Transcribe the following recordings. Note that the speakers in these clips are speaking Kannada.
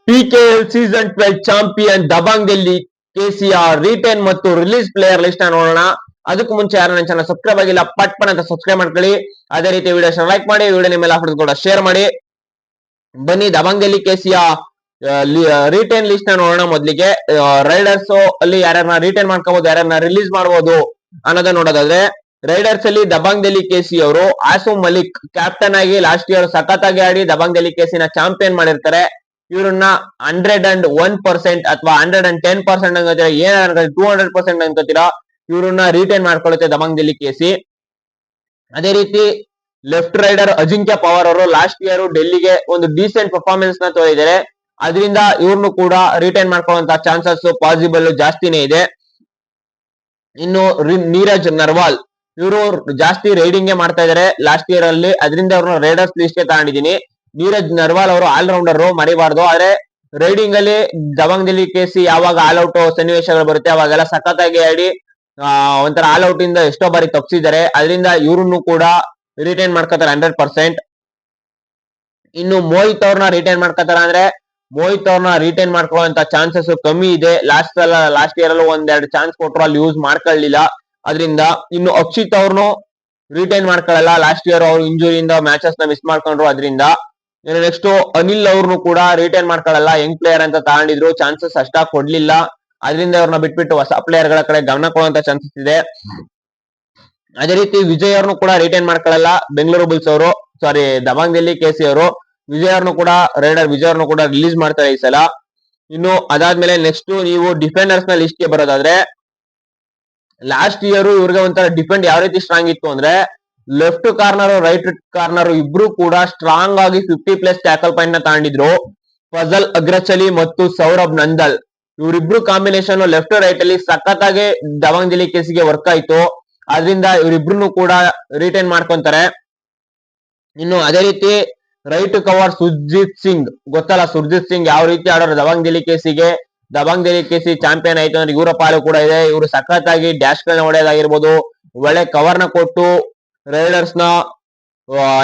PKL season 12 champion Dabang Delhi KCR retain ಮತ್ತು ರಿಲೀಸ್ ಪ್ಲೇಯರ್ ಲಿಸ್ಟ್ ನೋಡೋಣ. ಅದಕ್ಕೂ ಮುಂಚೆ ಯಾರು ನನ್ನ ಚಾನಲ್ ಸಬ್ಸ್ಕ್ರೈಬ್ ಆಗಿಲ್ಲ ಪಟ್ ಅಂತ ಸಬ್ಸ್ಕ್ರೈಬ್ ಮಾಡ್ಕೊಳ್ಳಿ. ಅದೇ ರೀತಿ ವಿಡಿಯೋ ಲೈಕ್ ಮಾಡಿ, ವಿಡಿಯೋ ನಿಮ್ಮೆಲ್ಲ ಫ್ರೆಂಡ್ಸ್ ಕೂಡ ಶೇರ್ ಮಾಡಿ. ಬನ್ನಿ Dabang Delhi KCR retain list ನೋಡೋಣ. ಮೊದಲಿಗೆ ರೈಡರ್ಸ್ ಅಲ್ಲಿ ಯಾರ್ಯಾರನ್ನ ರಿಟೇನ್ ಮಾಡ್ಕೋಬಹುದು, ಯಾರ್ಯಾರನ್ನ ರಿಲೀಸ್ ಮಾಡಬಹುದು ಅನ್ನೋದನ್ನ ನೋಡೋದಾದ್ರೆ, ರೈಡರ್ಸ್ ಅಲ್ಲಿ ದಬಾಂಗ್ ಡೆಲ್ಲಿ ಕೆಸಿ ಅವರು ಆಸುಮ್ ಮಲಿಕ್ ಕ್ಯಾಪ್ಟನ್ ಆಗಿ ಲಾಸ್ಟ್ ಇಯರ್ ಸಖತ್ತಾಗಿ ಆಡಿ ದಬಾಂಗ್ ಡೆಲ್ಲಿ ಕೆಸಿನ ಚಾಂಪಿಯನ್ ಮಾಡಿರ್ತಾರೆ. ಇವ್ರನ್ನ 101% ಅಥವಾ 110% ಅನ್ಕೋತೀರಾ, ಏನ್ 200% ಅನ್ಕೋತೀರಾ, ಇವ್ರನ್ನ ರಿಟೇನ್ ಮಾಡ್ಕೊಳ್ಳುತ್ತೆ ದಬಾಂಗ್ ಡೆಲ್ಲಿ ಕೆಸಿ. ಅದೇ ರೀತಿ ಲೆಫ್ಟ್ ರೈಡರ್ ಅಜಿಂಕ್ಯ ಪವರ್ ಅವರು ಲಾಸ್ಟ್ ಇಯರ್ ಡೆಲ್ಲಿಗೆ ಒಂದು ಡೀಸೆಂಟ್ ಪರ್ಫಾರ್ಮೆನ್ಸ್ ನ ತೋರಿದ್ದಾರೆ. ಅದರಿಂದ ಇವ್ರನ್ನು ಕೂಡ ರಿಟೈನ್ ಮಾಡ್ಕೊಳ್ಳುವಂತ ಚಾನ್ಸಸ್ ಪಾಸಿಬಲ್ ಜಾಸ್ತಿನೇ ಇದೆ. ಇನ್ನು ನೀರಜ್ ನರ್ವಾಲ್ ಇವರು ಜಾಸ್ತಿ ರೈಡಿಂಗ್ ಮಾಡ್ತಾ ಇದಾರೆ ಲಾಸ್ಟ್ ಇಯರ್ ಅಲ್ಲಿ, ಅದರಿಂದ ಅವ್ರನ್ನ ರೈಡರ್ಸ್ ಲಿಸ್ಟ್ ಗೆ ತಗೊಂಡಿದ್ದೀನಿ. ನೀರಜ್ ನರ್ವಾಲ್ ಅವರು ಆಲ್ ರೌಂಡರ್, ಮರಿಬಾರ್ದು. ಆದ್ರೆ ರೈಡಿಂಗ್ ಅಲ್ಲಿ ದಬಾಂಗ್ ಡೆಲ್ಲಿ ಕೆಸಿ ಯಾವಾಗ ಆಲ್ ಔಟ್ ಸನ್ನಿವೇಶಗಳು ಬರುತ್ತೆ ಅವಾಗೆಲ್ಲ ಸಖತ್ತಾಗಿ ಆಡಿ ಒಂಥರ ಆಲ್ ಔಟ್ ಇಂದ ಎಷ್ಟೋ ಬಾರಿ ತಪ್ಪಿಸಿದ್ದಾರೆ. ಅದರಿಂದ ಇವ್ರನ್ನು ಕೂಡ ರಿಟೈನ್ ಮಾಡ್ಕೋತಾರೆ 100%. ಇನ್ನು ಮೋಹಿತ್ ಅವ್ರನ್ನ ರಿಟೈನ್ ಮಾಡ್ಕೋತಾರ ಅಂದ್ರೆ, ಮೋಹಿತ್ ಅವ್ರನ್ನ ರಿಟೈನ್ ಮಾಡ್ಕೊಳ್ಳುವಂತ ಚಾನ್ಸಸ್ ಕಮ್ಮಿ ಇದೆ. ಲಾಸ್ಟ್ ಇಯರ್ ಅಲ್ಲೂ ಒಂದೆರಡು ಚಾನ್ಸ್ ಕೊಟ್ಟರು, ಅಲ್ಲಿ ಯೂಸ್ ಮಾಡ್ಕೊಳ್ಳಿಲ್ಲ. ಅದರಿಂದ ಇನ್ನು ಅಕ್ಷಿತ್ ಅವ್ರನ್ನು ರಿಟೈನ್ ಮಾಡ್ಕೊಳ್ಳಲ್ಲ. ಲಾಸ್ಟ್ ಇಯರ್ ಅವ್ರು ಇಂಜುರಿಯಿಂದ ಮ್ಯಾಚಸ್ ನ ಮಿಸ್ ಮಾಡ್ಕೊಂಡ್ರು. ಅದರಿಂದ ನೆಕ್ಸ್ಟ್ ಅನಿಲ್ ಅವ್ರನ್ನು ಕೂಡ ರಿಟೈನ್ ಮಾಡ್ಕೊಳ್ಳಲ್ಲ. ಯಂಗ್ ಪ್ಲೇಯರ್ ಅಂತ ತಗೊಂಡಿದ್ರು, ಚಾನ್ಸಸ್ ಅಷ್ಟಾಗಿ ಕೊಡ್ಲಿಲ್ಲ. ಅದರಿಂದ ಅವ್ರನ್ನ ಬಿಟ್ಬಿಟ್ಟು ಹೊಸ ಪ್ಲೇಯರ್ ಗಳ ಕಡೆ ಗಮನ ಕೊಡುವಂತ ಚಾನ್ಸಸ್ ಇದೆ. ಅದೇ ರೀತಿ ವಿಜಯ್ ಅವ್ರನ್ನು ಕೂಡ ರಿಟೈನ್ ಮಾಡ್ಕೊಳ್ಳಲ್ಲ ಬೆಂಗಳೂರು ಬುಲ್ಸ್ ಅವರು, ಸಾರಿ ದಬಾಂಗ್ ಡೆಲ್ಲಿ ಕೆಸಿ ಅವರು. ವಿಜಯ್ ಅವ್ರನ್ನು ಕೂಡ ವಿಜಯ್ ಅವ್ರನ್ನು ಕೂಡ ರಿಲೀಸ್ ಮಾಡ್ತಾರೆ ಈ ಸಲ. ಇನ್ನು ಅದಾದ್ಮೇಲೆ ನೆಕ್ಸ್ಟ್ ನೀವು ಡಿಫೆಂಡರ್ಸ್ ನ ಲಿಸ್ಟ್ ಗೆ ಬರೋದಾದ್ರೆ, ಲಾಸ್ಟ್ ಇಯರ್ ಇವ್ರಿಗೆ ಒಂಥರ ಡಿಫೆಂಡ್ ಯಾವ ರೀತಿ ಸ್ಟ್ರಾಂಗ್ ಇತ್ತು ಅಂದ್ರೆ, ಲೆಫ್ಟ್ ಕಾರ್ನರ್ ರೈಟ್ ಕಾರ್ನರ್ ಇಬ್ರು ಕೂಡ ಸ್ಟ್ರಾಂಗ್ ಆಗಿ 50+ ಟ್ಯಾಕಲ್ ಪಾಯಿಂಟ್ ನ ತಗೊಂಡಿದ್ರು. ಫಜಲ್ ಅಗ್ರಚಲಿ ಮತ್ತು ಸೌರಭ್ ನಂದಲ್ ಇವರಿಬ್ರು ಕಾಂಬಿನೇಷನ್ ಲೆಫ್ಟ್ ರೈಟ್ ಅಲ್ಲಿ ಸಖತ್ತಾಗಿ ದಬಾಂಗ್ ಡೆಲ್ಲಿ ಕೆಸಿಗೆ ವರ್ಕ್ ಆಯ್ತು. ಅದರಿಂದ ಇವರಿಬ್ರು ಕೂಡ ರಿಟೈನ್ ಮಾಡ್ಕೊಂತಾರೆ. ಇನ್ನು ಅದೇ ರೀತಿ ರೈಟ್ ಕವರ್ ಸುರ್ಜಿತ್ ಸಿಂಗ್, ಗೊತ್ತಲ್ಲ ಸುರ್ಜಿತ್ ಸಿಂಗ್ ಯಾವ ರೀತಿ ಆಡೋರು ದಬಾಂಗ್ ಡೆಲ್ಲಿ ಕೆಸಿಗೆ. ದಬಾಂಗ್ ಡೆಲ್ಲಿ ಕೆಸಿ ಚಾಂಪಿಯನ್ ಆಯ್ತು ಅಂದ್ರೆ ಇವರ ಪಾಲು ಕೂಡ ಇದೆ. ಇವರು ಸಖತ್ತಾಗಿ ಡ್ಯಾಶ್ ಗಳನ್ನ ಹೊಡೆಯೋದಾಗಿರ್ಬೋದು, ಒಳ್ಳೆ ಕವರ್ ನ ಕೊಟ್ಟು ರೈಡರ್ಸ್ ನ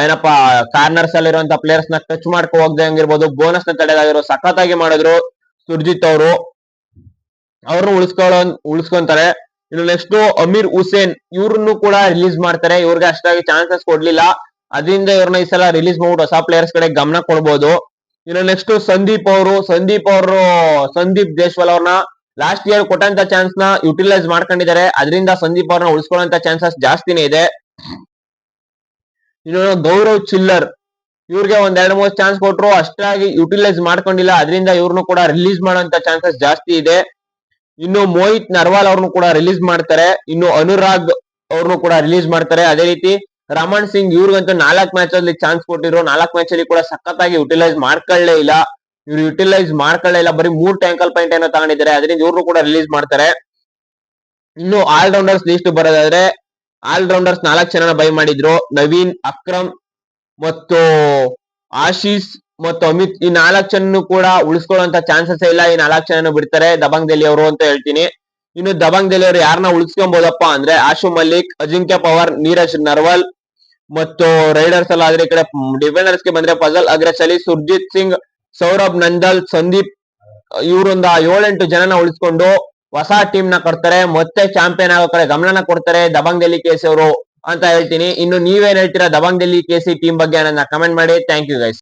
ಏನಪ್ಪಾ ಕಾರ್ನರ್ಸ್ ಅಲ್ಲಿರುವಂತ ಪ್ಲೇಯರ್ಸ್ ನ ಟಚ್ ಮಾಡ್ಕೊ ಹೋಗ್ದಂಗಿರ್ಬೋದು, ಬೋನಸ್ ನ ತಡೆದಾಗಿರ್ಬೋದು ಸಖತ್ತಾಗಿ ಮಾಡಿದ್ರು ಸುರ್ಜಿತ್ ಅವರು. ಅವ್ರನ್ನು ಉಳಿಸ್ಕೊಂತಾರೆ. ಇನ್ನು ನೆಕ್ಸ್ಟ್ ಅಮೀರ್ ಹುಸೇನ್ ಇವ್ರನ್ನು ಕೂಡ ರಿಲೀಸ್ ಮಾಡ್ತಾರೆ. ಇವ್ರಿಗೆ ಅಷ್ಟಾಗಿ ಚಾನ್ಸಸ್ ಕೊಡ್ಲಿಲ್ಲ, ಅದರಿಂದ ಇವ್ರನ್ನ ಈ ಸಲ ರಿಲೀಸ್ ಮಾಡ್ಬಿಟ್ಟು ಹೊಸ ಪ್ಲೇಯರ್ಸ್ ಕಡೆ ಗಮನ ಕೊಡ್ಬೋದು. ಇನ್ನು ನೆಕ್ಸ್ಟ್ ಸಂದೀಪ್ ದೇಶ್ವಾಲ್ ಅವ್ರನ್ನ ಲಾಸ್ಟ್ ಇಯರ್ ಕೊಟ್ಟಂತ ಚಾನ್ಸ್ ನ ಯುಟಿಲೈಸ್ ಮಾಡ್ಕೊಂಡಿದ್ದಾರೆ. ಅದರಿಂದ ಸಂದೀಪ್ ಅವ್ರನ್ನ ಉಳಿಸ್ಕೊಳ್ಳುವಂತ ಚಾನ್ಸಸ್ ಜಾಸ್ತಿನೇ ಇದೆ. ಇನ್ನು ಗೌರವ್ ಚಿಲ್ಲರ್ ಇವ್ರಿಗೆ ಒಂದ್ 2-3 ಚಾನ್ಸ್ ಕೊಟ್ರು, ಅಷ್ಟಾಗಿ ಯುಟಿಲೈಸ್ ಮಾಡ್ಕೊಂಡಿಲ್ಲ. ಅದರಿಂದ ಇವ್ರನ್ನು ಕೂಡ ರಿಲೀಸ್ ಮಾಡುವಂತ ಚಾನ್ಸಸ್ ಜಾಸ್ತಿ ಇದೆ. ಇನ್ನು ಮೋಹಿತ್ ನರ್ವಾಲ್ ಅವ್ರನ್ನು ಕೂಡ ರಿಲೀಸ್ ಮಾಡ್ತಾರೆ. ಇನ್ನು ಅನುರಾಗ್ ಅವ್ರನ್ನು ಕೂಡ ರಿಲೀಸ್ ಮಾಡ್ತಾರೆ. ಅದೇ ರೀತಿ ರಮಣ್ ಸಿಂಗ್ ಇವ್ರಿಗಂತೂ 4 ಮ್ಯಾಚ್ ಅಲ್ಲಿ ಚಾನ್ಸ್ ಕೊಟ್ಟಿದ್ರು, 4 ಮ್ಯಾಚ್ ಅಲ್ಲಿ ಕೂಡ ಸಖತ್ತಾಗಿ ಯುಟಿಲೈಸ್ ಮಾಡ್ಕೊಳ್ಳೇ ಇಲ್ಲ. ಇವ್ರು ಯುಟಿಲೈಸ್ ಮಾಡ್ಕೊಳ್ಳೇ ಇಲ್ಲ, ಬರೀ 3 ಟ್ಯಾಂಕಲ್ ಪಾಯಿಂಟ್ ಏನೋ ತಗೊಂಡಿದ್ದಾರೆ. ಅದರಿಂದ ಇವ್ರನ್ನು ಕೂಡ ರಿಲೀಸ್ ಮಾಡ್ತಾರೆ. ಇನ್ನು ಆಲ್ ರೌಂಡರ್ಸ್ ಲಿಸ್ಟ್ ಬರೋದಾದ್ರೆ, ಆಲ್ ರೌಂಡರ್ಸ್ 4 ಜನನ ಬೈ ಮಾಡಿದ್ರು. ನವೀನ್, ಅಕ್ರಮ್ ಮತ್ತು ಆಶೀಶ್ ಮತ್ತು ಅಮಿತ್, ಈ 4 ಜನ ಕೂಡ ಉಳಿಸ್ಕೊಳ್ಳುವಂತ ಚಾನ್ಸಸ್ ಇಲ್ಲ. ಈ 4 ಜನ ಬಿಡ್ತಾರೆ ದಬಾಂಗ್ ಡೆಲ್ಲಿ ಅವರು ಅಂತ ಹೇಳ್ತೀನಿ. ಇನ್ನು ದಬಾಂಗ್ ಡೆಲ್ಲಿ ಅವರು ಯಾರನ್ನ ಉಳಿಸ್ಕೊಬಹುದಪ್ಪ ಅಂದ್ರೆ, ಆಶುಮ್ ಮಲ್ಲಿಕ್, ಅಜಿಂಕ್ಯ ಪವರ್, ನೀರಜ್ ನರ್ವಾಲ್ ಮತ್ತು ರೈಡರ್ಸ್ ಅಲ್ಲ. ಆದ್ರೆ ಈ ಕಡೆ ಡಿಫೆಂಡರ್ಸ್ ಗೆ ಬಂದ್ರೆ ಫಜಲ್ ಅಗ್ರಚಲಿ, ಸುರ್ಜಿತ್ ಸಿಂಗ್, ಸೌರಭ್ ನಂದಲ್, ಸಂದೀಪ್ ಇವರೊಂದ 7-8 ಜನನ ಉಳಿಸ್ಕೊಂಡು ಹೊಸ ಟೀಮ್ ನ ಕೊಡ್ತಾರೆ. ಮತ್ತೆ ಚಾಂಪಿಯನ್ ಆಗೋ ಕಡೆ ಗಮನನ ಕೊಡ್ತಾರೆ ದಬಾಂಗ್ ಡೆಲ್ಲಿ ಕೆಸಿ ಅವರು ಅಂತ ಹೇಳ್ತೀನಿ. ಇನ್ನು ನೀವೇನ್ ಹೇಳ್ತೀರಾ ದಬಾಂಗ್ ಡೆಲ್ಲಿ ಕೆಸಿ ಟೀಮ್ ಬಗ್ಗೆ ನನ್ನ ಕಮೆಂಟ್ ಮಾಡಿ. Thank you guys.